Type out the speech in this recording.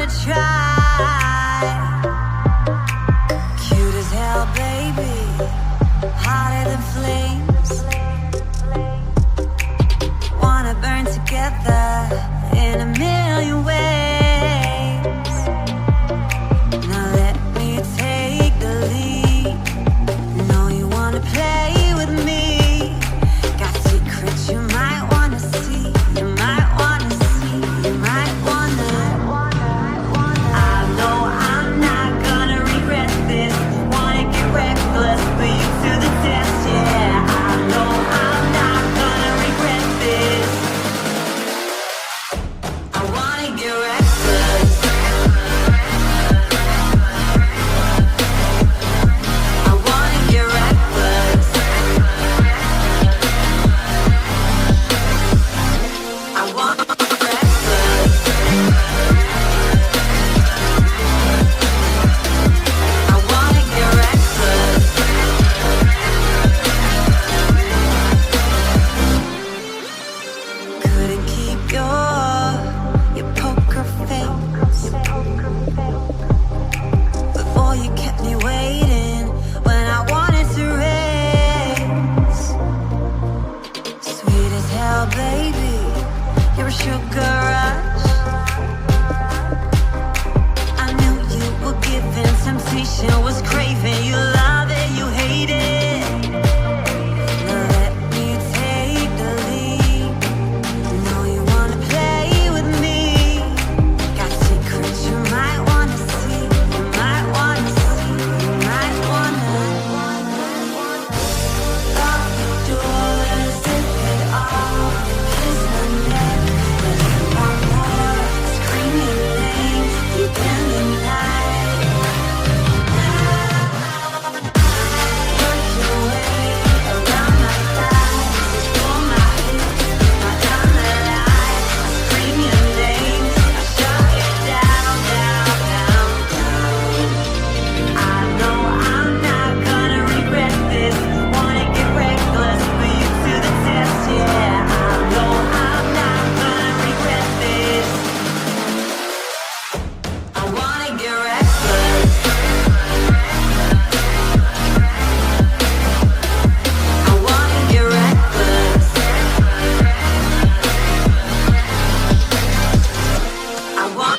try. Cute as hell, baby, hotter than flames. Wanna burn together in a million ways. Now let me take the lead. Know you wanna play with me. Got secrets you might wanna see. You might wanna see. You might wanna. I know I'm not gonna regret this. Wanna get reckless, put you to the test. Yeah, I know I'm not gonna regret this. I wanna get reckless. I wanna get reckless. I wanna get reckless. I wanna get reckless. Couldn't keep your poker face. Before you kept me waiting when I wanted to race. Sweet as hell, baby, you're a sugar rush. I knew you were giving, temptation was craving. You love it, you hate it. Now let me take the lead. Know you wanna play with me. Got secrets you might wanna see. You might wanna see. You might wanna. Lock the doors, zip it off. Kiss my neck, but you want more. Scream your name deep in the night. Work your way around my thighs. Pull my hips, my down the line. I scream your name, I shut it down, down, down, down. I know I'm not gonna regret this. Wanna get reckless, put you to the test. Yeah, I know I'm not gonna regret this. I wanna get reckless. I wanna get reckless. I want.